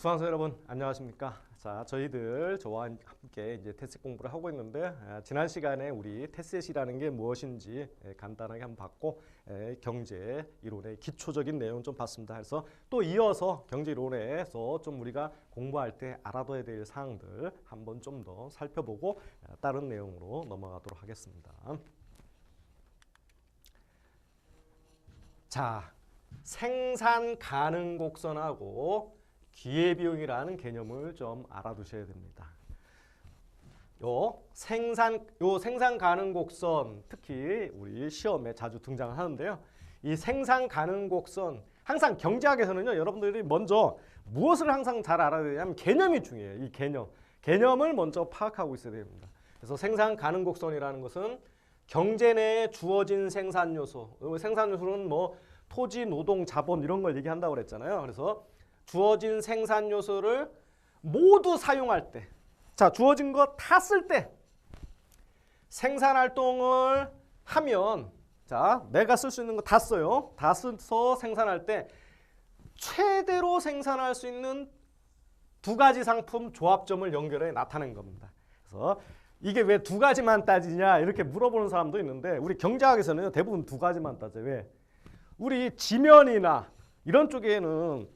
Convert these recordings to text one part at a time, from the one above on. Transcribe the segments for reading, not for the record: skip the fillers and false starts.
수강생 여러분 안녕하십니까? 자, 저와 함께 이제 테스 공부를 하고 있는데 지난 시간에 우리 테스셋이라는 게 무엇인지 간단하게 한번 봤고 경제 이론의 기초적인 내용 좀 봤습니다. 그래서 또 이어서 경제 이론에서 좀 우리가 공부할 때 알아둬야 될 사항들 한번 좀 더 살펴보고 다른 내용으로 넘어가도록 하겠습니다. 자, 생산 가능 곡선하고 기회비용이라는 개념을 좀 알아두셔야 됩니다. 요 생산 가능 곡선 특히 우리 시험에 자주 등장하는데요. 이 생산 가능 곡선 항상 경제학에서는요, 여러분들이 먼저 무엇을 항상 잘 알아야 되냐면 개념이 중요해요. 이 개념을 먼저 파악하고 있어야 됩니다. 그래서 생산 가능 곡선이라는 것은 경제 내에 주어진 생산 요소, 생산 요소는 뭐 토지, 노동, 자본 이런 걸 얘기한다고 그랬잖아요. 그래서 주어진 생산 요소를 모두 사용할 때, 자, 주어진 거 다 쓸 때 생산 활동을 하면, 자, 내가 쓸 수 있는 거 다 써요. 다 써서 생산할 때 최대로 생산할 수 있는 두 가지 상품 조합점을 연결해 나타낸 겁니다. 그래서 이게 왜 두 가지만 따지냐 이렇게 물어보는 사람도 있는데, 우리 경제학에서는 대부분 두 가지만 따져요. 왜? 우리 지면이나 이런 쪽에는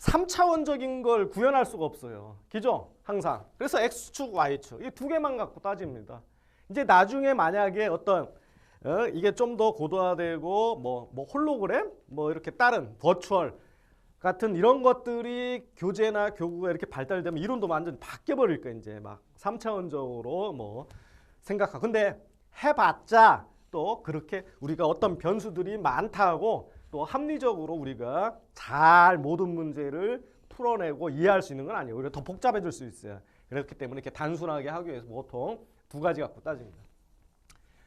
3차원적인 걸 구현할 수가 없어요. 그죠? 항상. 그래서 X축, Y축 이 두 개만 갖고 따집니다. 이제 나중에 만약에 어떤 이게 좀 더 고도화되고 뭐 홀로그램 뭐 이렇게 다른 버추얼 같은 이런 것들이 교재나 교구가 이렇게 발달되면 이론도 완전 바뀌어 버릴 거예요. 이제 막 3차원적으로 뭐 생각하고. 근데 해봤자 또 그렇게 우리가 어떤 변수들이 많다고 또 합리적으로 우리가 잘 모든 문제를 풀어내고 이해할 수 있는 건 아니에요. 오히려 더 복잡해질 수 있어요. 그렇기 때문에 이렇게 단순하게 하기 위해서 보통 두 가지 갖고 따집니다.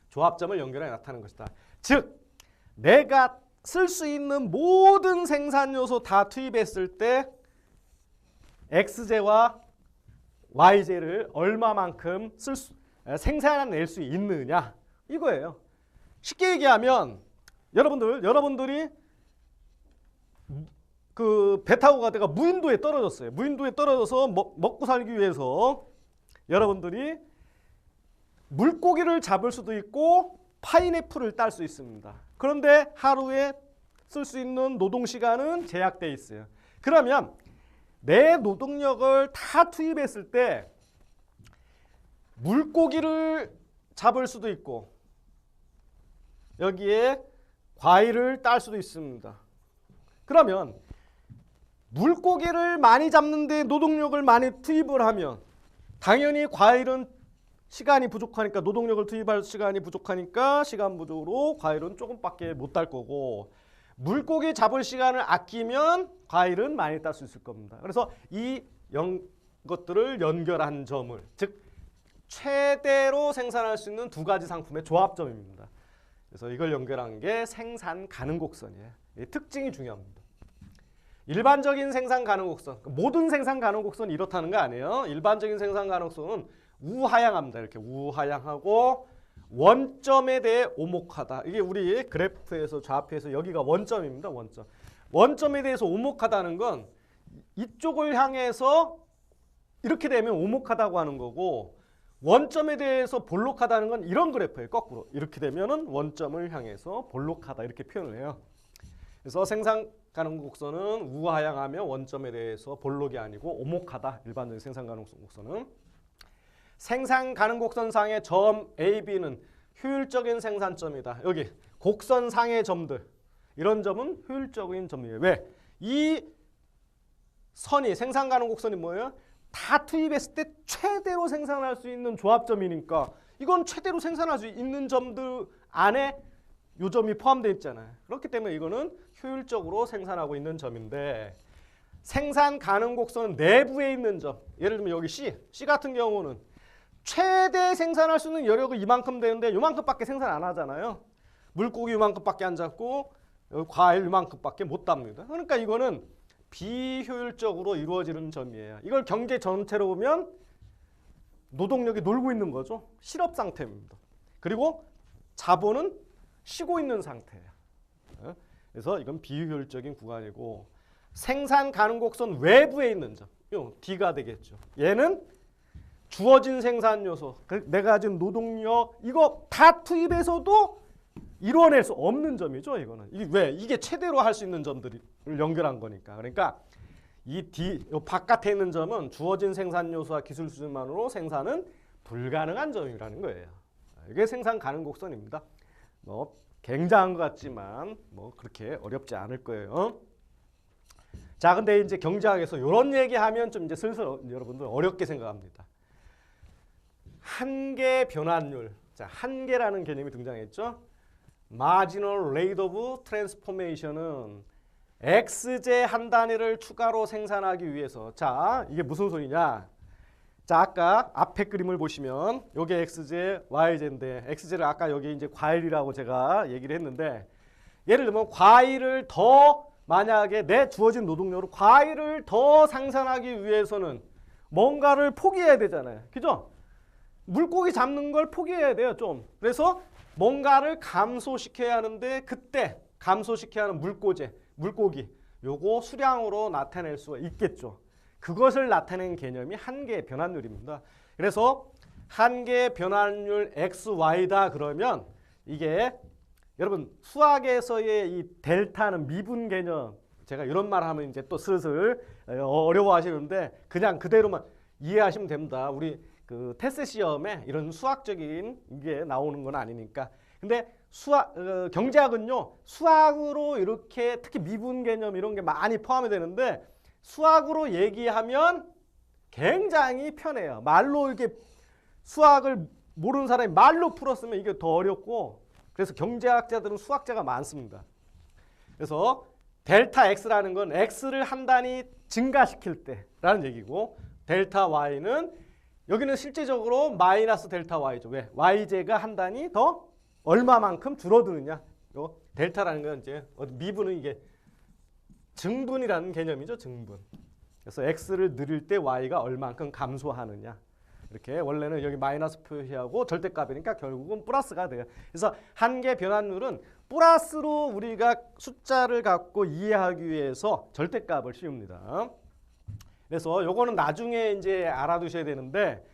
조합점을 연결해 나타내는 것이다. 즉, 내가 쓸 수 있는 모든 생산 요소 다 투입했을 때 X제와 Y제를 얼마만큼 생산해낼 수 있느냐 이거예요. 쉽게 얘기하면 여러분들이 그 배 타고 가다가 무인도에 떨어졌어요. 무인도에 떨어져서 먹고 살기 위해서 여러분들이 물고기를 잡을 수도 있고 파인애플을 딸 수 있습니다. 그런데 하루에 쓸 수 있는 노동 시간은 제약되어 있어요. 그러면 내 노동력을 다 투입했을 때 물고기를 잡을 수도 있고 여기에 과일을 딸 수도 있습니다. 그러면 물고기를 많이 잡는데 노동력을 많이 투입을 하면 당연히 과일은 시간이 부족하니까, 노동력을 투입할 시간이 부족하니까 시간 부족으로 과일은 조금밖에 못 딸 거고, 물고기 잡을 시간을 아끼면 과일은 많이 딸 수 있을 겁니다. 그래서 이 것들을 연결한 점을, 즉 최대로 생산할 수 있는 두 가지 상품의 조합점입니다. 그래서 이걸 연결한 게 생산 가능 곡선이에요. 이 특징이 중요합니다. 일반적인 생산 가능 곡선, 모든 생산 가능 곡선이 이렇다는 거 아니에요. 일반적인 생산 가능 곡선은 우하향합니다. 이렇게 우하향하고 원점에 대해 오목하다. 이게 우리 그래프에서 좌표에서 여기가 원점입니다. 원점에 대해서 오목하다는 건 이쪽을 향해서 이렇게 되면 오목하다고 하는 거고, 원점에 대해서 볼록하다는 건 이런 그래프예요. 거꾸로 이렇게 되면은 원점을 향해서 볼록하다 이렇게 표현을 해요. 그래서 생산 가능 곡선은 우하향하며 원점에 대해서 볼록이 아니고 오목하다. 일반적인 생산 가능 곡선은 생산 가능 곡선상의 점 A, B는 효율적인 생산점이다. 여기 곡선상의 점들, 이런 점은 효율적인 점이에요. 왜? 이 선이, 생산 가능 곡선이 뭐예요? 다 투입했을 때 최대로 생산할 수 있는 조합점이니까 이건 최대로 생산할 수 있는 점들 안에 이 점이 포함되어 있잖아요. 그렇기 때문에 이거는 효율적으로 생산하고 있는 점인데, 생산 가능 곡선은 내부에 있는 점, 예를 들면 여기 C 같은 경우는 최대 생산할 수 있는 여력이 이만큼 되는데 이만큼밖에 생산 안 하잖아요. 물고기 이만큼밖에 안 잡고 과일 이만큼밖에 못 답니다. 그러니까 이거는 비효율적으로 이루어지는 점이에요. 이걸 경제 전체로 보면 노동력이 놀고 있는 거죠. 실업 상태입니다. 그리고 자본은 쉬고 있는 상태예요. 그래서 이건 비효율적인 구간이고, 생산 가능 곡선 외부에 있는 점. 요 D가 되겠죠. 얘는 주어진 생산 요소. 내가 가진 노동력 이거 다 투입해서도 이뤄낼 수 없는 점이죠. 이거는. 이게 왜? 이게 최대로 할 수 있는 점들을 연결한 거니까. 그러니까 이 D 요 바깥에 있는 점은 주어진 생산 요소와 기술 수준만으로 생산은 불가능한 점이라는 거예요. 이게 생산 가능 곡선입니다. 뭐 굉장한 것 같지만 뭐 그렇게 어렵지 않을 거예요. 자, 근데 이제 경제학에서 이런 얘기하면 좀 이제 슬슬 여러분들 어렵게 생각합니다. 한계 변환율. 자, 한계라는 개념이 등장했죠. Marginal Rate of Transformation은 X제 한 단위를 추가로 생산하기 위해서. 자, 이게 무슨 소리냐? 자, 아까 앞에 그림을 보시면 요게 X제, Y제인데 X제를 아까 여기 이제 과일이라고 제가 얘기를 했는데 예를 들면 과일을 더 만약에 내 주어진 노동력으로 과일을 더 생산하기 위해서는 뭔가를 포기해야 되잖아요. 그죠? 물고기 잡는 걸 포기해야 돼요, 좀. 그래서 뭔가를 감소시켜야 하는데 그때 감소시켜야 하는 물고기 요거 수량으로 나타낼 수가 있겠죠. 그것을 나타내는 개념이 한계 변환율입니다. 그래서 한계 변환율 XY다 그러면 이게 여러분 수학에서의 이 델타는 미분 개념 제가 이런 말 하면 이제 또 슬슬 어려워하시는데 그냥 그대로만 이해하시면 됩니다. 우리 그 테스트 시험에 이런 수학적인 게 나오는 건 아니니까. 근데 경제학은요 수학으로 이렇게 특히 미분 개념 이런 게 많이 포함이 되는데 수학으로 얘기하면 굉장히 편해요. 말로 이렇게 수학을 모르는 사람이 말로 풀었으면 이게 더 어렵고 그래서 경제학자들은 수학자가 많습니다. 그래서 델타 X라는 건 X를 한 단위 증가시킬 때라는 얘기고 델타 Y는 여기는 실제적으로 마이너스 델타 Y죠. 왜? Y제가 한 단위 더 얼마만큼 줄어드느냐. 요 델타라는 건 이제 미분은 이게 증분이라는 개념이죠. 증분. 그래서 X를 늘릴 때 Y가 얼만큼 감소하느냐. 이렇게 원래는 여기 마이너스 표시하고 절대값이니까 결국은 플러스가 돼요. 그래서 한계 변환율은 플러스로 우리가 숫자를 갖고 이해하기 위해서 절대값을 씌웁니다. 그래서 요거는 나중에 이제 알아두셔야 되는데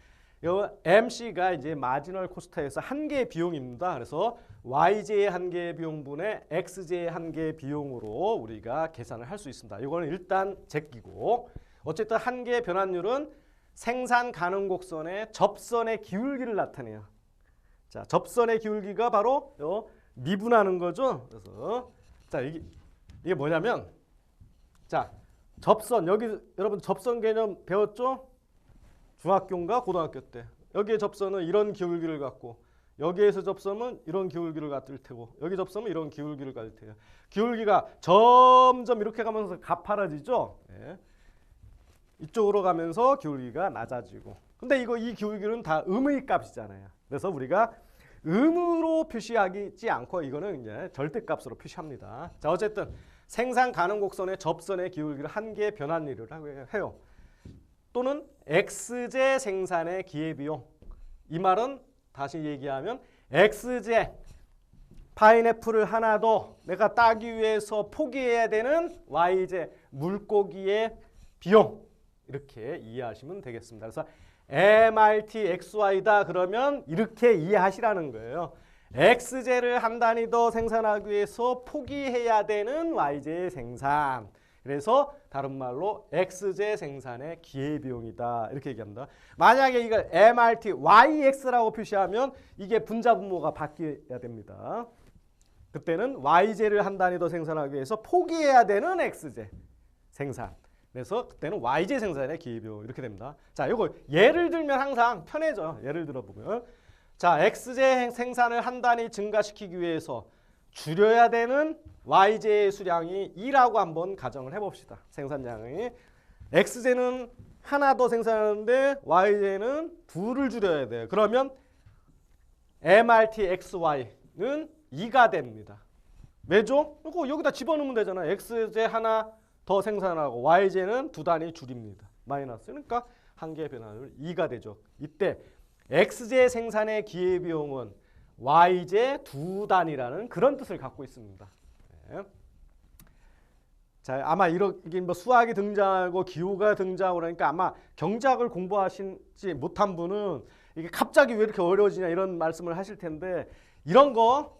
요 MC가 이제 마지널 코스트에서 한계 비용입니다. 그래서 YJ의 한계 비용분의 XJ의 한계 비용으로 우리가 계산을 할 수 있습니다. 이거는 일단 제끼고 어쨌든 한계 변환율은 생산 가능 곡선의 접선의 기울기를 나타내요. 자, 접선의 기울기가 바로 요 미분하는 거죠. 그래서 자, 이게 뭐냐면 자, 접선 여기 여러분 접선 개념 배웠죠? 중학교인가 고등학교 때. 여기에 접선은 이런 기울기를 갖고 여기에서 접선은 이런 기울기를 갖을 테고 여기 접선은 이런 기울기를 가질 테고 기울기가 점점 이렇게 가면서 가파라지죠. 네. 이쪽으로 가면서 기울기가 낮아지고 근데 이 기울기는 다 음의 값이잖아요. 그래서 우리가 음으로 표시하지 않고 이거는 이제 절대값으로 표시합니다. 자, 어쨌든 생산 가능 곡선의 접선의 기울기를 한계 변환율이라고 해요. 또는 X제 생산의 기회비용. 이 말은 다시 얘기하면 X제 파인애플을 하나 더 내가 따기 위해서 포기해야 되는 Y제 물고기의 비용. 이렇게 이해하시면 되겠습니다. 그래서 MRT XY다 그러면 이렇게 이해하시라는 거예요. X제를 한 단위 더 생산하기 위해서 포기해야 되는 Y제의 생산. 그래서 다른 말로 X제 생산의 기회비용이다. 이렇게 얘기합니다. 만약에 이걸 MRT YX라고 표시하면 이게 분자분모가 바뀌어야 됩니다. 그때는 Y제를 한 단위 더 생산하기 위해서 포기해야 되는 X제 생산. 그래서 그때는 Y제 생산의 기회비용 이렇게 됩니다. 자, 이거 예를 들면 항상 편해져요. 예를 들어보면 자, X제 생산을 한 단위 증가시키기 위해서 줄여야 되는 Y제의 수량이 2라고 한번 가정을 해봅시다. 생산량이 X제는 하나 더 생산하는데 Y제는 2를 줄여야 돼요. 그러면 MRT XY는 2가 됩니다. 왜죠? 이거 여기다 집어넣으면 되잖아요. X제 하나 더 생산하고 Y제는 2단위 줄입니다. 마이너스. 그러니까 한계 변환율 2가 되죠. 이때 X제 생산의 기회비용은 Y제 2단이라는 그런 뜻을 갖고 있습니다. 네. 자, 그러면 이제 2단위로 표시하는 게 더 편해요. 2단위로 표시하는 게 더 편해요. 자, 어쨌든 생산 가능 곡선의 접선의 기울기를 나타내는 자, 아마 이게 뭐 수학이 등장하고 기후가 등장하고 그러니까 아마 경제학을 공부하시지 못한 분은 이게 갑자기 왜 이렇게 어려워지냐 이런 말씀을 하실 텐데 이런 거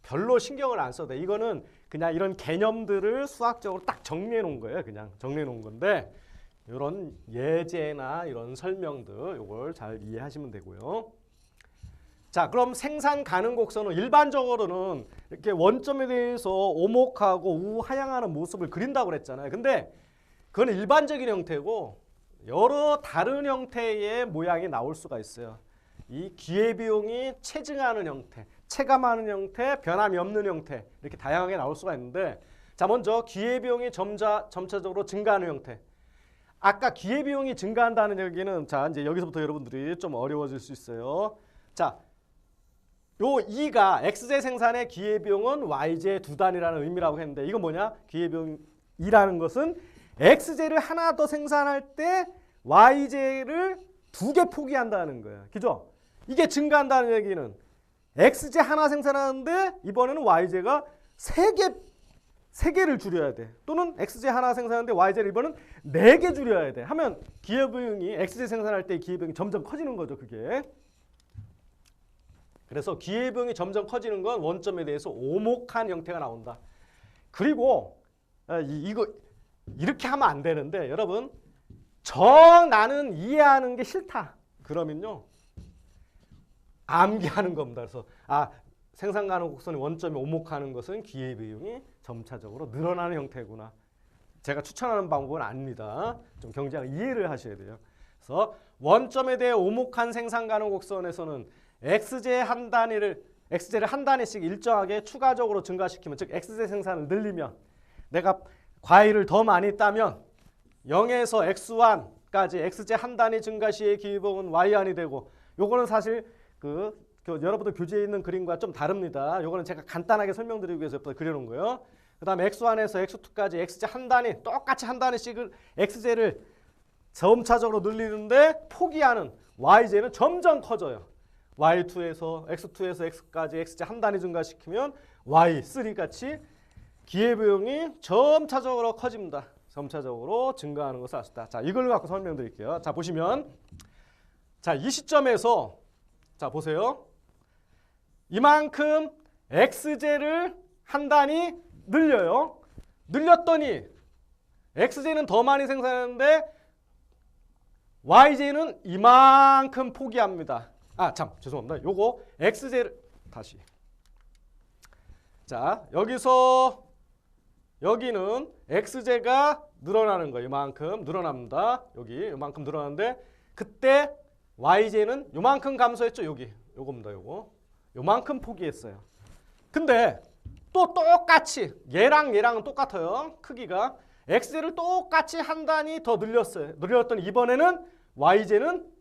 별로 신경을 안 써도 돼. 이거는 그냥 이런 개념들을 수학적으로 딱 정리해 놓은 거예요. 그냥 정리해 놓은 건데 이런 예제나 이런 설명들 이걸 잘 이해하시면 되고요. 자, 그럼 생산 가능 곡선은 일반적으로는 이렇게 원점에 대해서 오목하고 우하향하는 모습을 그린다고 그랬잖아요. 근데 그건 일반적인 형태고 여러 다른 형태의 모양이 나올 수가 있어요. 이 기회비용이 체증하는 형태, 체감하는 형태, 변함이 없는 형태 이렇게 다양하게 나올 수가 있는데 자, 먼저 기회비용이 점차적으로 증가하는 형태. 아까 기회비용이 증가한다는 얘기는 자, 이제 여기서부터 여러분들이 좀 어려워질 수 있어요. 자, 요 2가 X제 생산의 기회비용은 Y제 두 단위라는 의미라고 했는데 이건 뭐냐? 기회비용 2라는 것은 X제를 하나 더 생산할 때 Y제를 2개 포기한다는 거예요. 그죠? 이게 증가한다는 얘기는 X제 하나 생산하는데 이번에는 Y제가 3개를 줄여야 돼. 또는 X제 하나 생산하는데 Y제를 이번엔 4개 줄여야 돼. 하면 기회비용이 X제 생산할 때 기회비용이 점점 커지는 거죠. 그게. 그래서 기회비용이 점점 커지는 건 원점에 대해서 오목한 형태가 나온다. 그리고 이거 이렇게 하면 안 되는데 여러분 나는 이해하는 게 싫다. 그러면요. 암기하는 겁니다. 그래서 생산 가능 곡선이 원점에 오목하는 것은 기회비용이 점차적으로 늘어나는 형태구나. 제가 추천하는 방법은 아닙니다. 좀 경제학 이해를 하셔야 돼요. 그래서 원점에 대해 오목한 생산 가능 곡선에서는 X제를 한 단위씩 일정하게 추가적으로 증가시키면 즉 X제 생산을 늘리면 내가 과일을 더 많이 따면 0에서 X1까지 X제 한 단위 증가 시의 기회비용은 Y1이 되고 요거는 사실 여러분들 교재에 있는 그림과 좀 다릅니다. 요거는 제가 간단하게 설명드리기 위해서 그려놓은 거예요. 그 다음에 X1에서 X2까지 X제 한 단위 똑같이 한 단위씩을 X제를 점차적으로 늘리는데 포기하는 Y제는 점점 커져요. Y2에서 X2에서 X까지 X제 한 단위 증가시키면 Y3 같이 기회비용이 점차적으로 커집니다. 점차적으로 증가하는 것을 알 수 있다. 자, 이걸 갖고 설명드릴게요. 자, 보시면 자, 이 시점에서 자, 보세요. 이만큼 X제를 한 단위 늘려요. 늘렸더니 X제는 더 많이 생산하는데 Y제는 이만큼 포기합니다. 죄송합니다. 요거 X제를 다시. 자, 여기는 X제가 늘어나는 거예요. 이만큼 늘어납니다. 여기 이만큼 늘어나는데 그때 Y제는 요만큼 감소했죠. 요겁니다. 요만큼 포기했어요. 근데 또 똑같이 얘랑은 똑같아요. 크기가 X제를 똑같이 한 단위 더 늘렸어요. 늘렸더니 이번에는 Y제는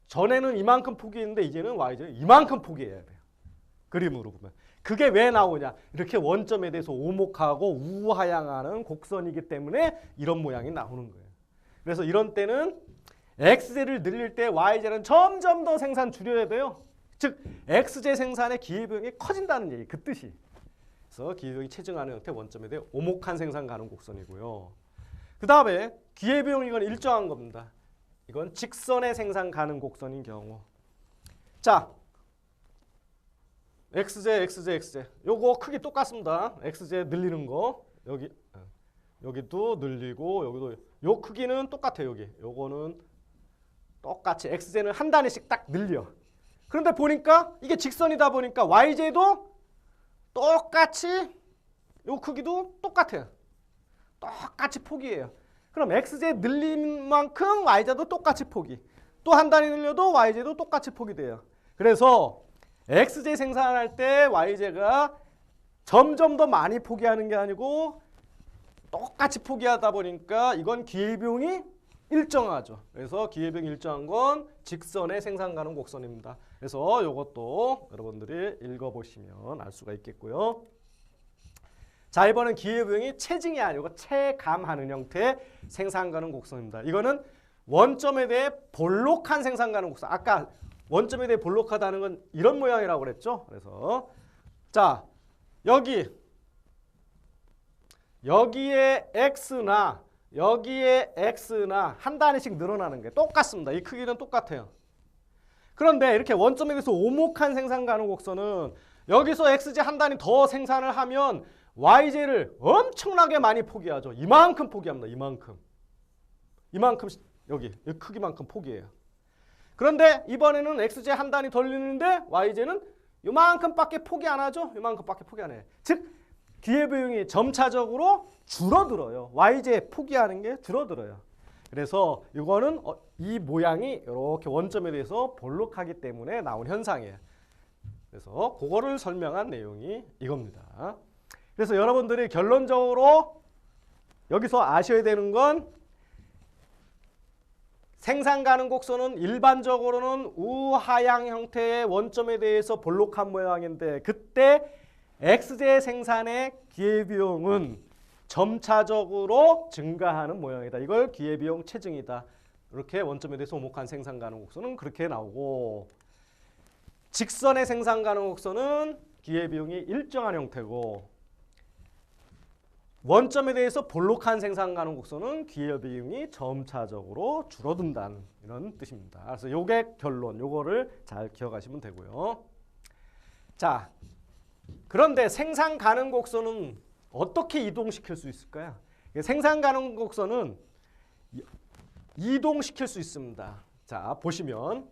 전에는 이만큼 포기했는데 이제는 Y제는 이만큼 포기해야 돼요. 그림으로 보면. 그게 왜 나오냐? 이렇게 원점에 대해서 오목하고 우하향하는 곡선이기 때문에 이런 모양이 나오는 거예요. 그래서 이런 때는 X제를 늘릴 때 Y제는 점점 더 생산 줄여야 돼요. 즉 X제 생산의 기회비용이 커진다는 얘기, 그 뜻이. 그래서 기회비용이 체증하는 형태 원점에 대해 오목한 생산 가능 곡선이고요. 그 다음에 기회비용 이건 일정한 겁니다. 이건 직선의 생산 가능 곡선인 경우. 자, X제. 요거 크기 똑같습니다. X제 늘리는 거. 여기도 늘리고 여기도 요 크기는 똑같아요. 요거는 똑같이 X제는 한 단위씩 딱 늘려. 그런데 보니까 이게 직선이다 보니까 Y제도 똑같이 요 크기도 똑같아요. 똑같이 포기해요. 그럼 X제 늘린 만큼 Y제도 똑같이 포기. 또 한 단위 늘려도 Y제도 똑같이 포기돼요. 그래서 X제 생산할 때 Y제가 점점 더 많이 포기하는 게 아니고 똑같이 포기하다 보니까 이건 기회비용이 일정하죠. 그래서 기회비용이 일정한 건 직선의 생산 가능 곡선입니다. 그래서 이것도 여러분들이 읽어보시면 알 수가 있겠고요. 자, 이번엔 기회비용이 체증이 아니고 체감하는 형태의 생산 가능 곡선입니다. 이거는 원점에 대해 볼록한 생산 가능 곡선. 아까 원점에 대해 볼록하다는 건 이런 모양이라고 그랬죠. 그래서 자, 여기 여기에 x나 여기에 x나 한 단위씩 늘어나는 게 똑같습니다. 이 크기는 똑같아요. 그런데 이렇게 원점에 대해서 오목한 생산 가능 곡선은 여기서 xj 한 단위 더 생산을 하면 yj를 엄청나게 많이 포기하죠. 이만큼 포기합니다. 이만큼 여기 크기만큼 포기해요. 그런데 이번에는 xj 한 단위 덜 넣는데 yj는 이만큼밖에 포기 안 하죠. 이만큼밖에 포기 안 해요. 즉 기회비용이 점차적으로 줄어들어요. yj 포기하는 게 줄어들어요. 그래서 이거는 이 모양이 이렇게 원점에 대해서 볼록하기 때문에 나온 현상이에요. 그래서 그거를 설명한 내용이 이겁니다. 그래서 여러분들이 결론적으로 여기서 아셔야 되는 건 생산 가능 곡선은 일반적으로는 우하향 형태의 원점에 대해서 볼록한 모양인데 그때 xj 생산의 기회비용은 점차적으로 증가하는 모양이다. 이걸 기회비용 체증이다. 이렇게 원점에 대해서 오목한 생산 가능 곡선은 그렇게 나오고 직선의 생산 가능 곡선은 기회비용이 일정한 형태고 원점에 대해서 볼록한 생산 가능 곡선은 기회비용이 점차적으로 줄어든다는 이런 뜻입니다. 그래서 요게 결론, 요거를 잘 기억하시면 되고요. 자, 그런데 생산 가능 곡선은 어떻게 이동시킬 수 있을까요? 생산 가능 곡선은 이동시킬 수 있습니다. 자, 보시면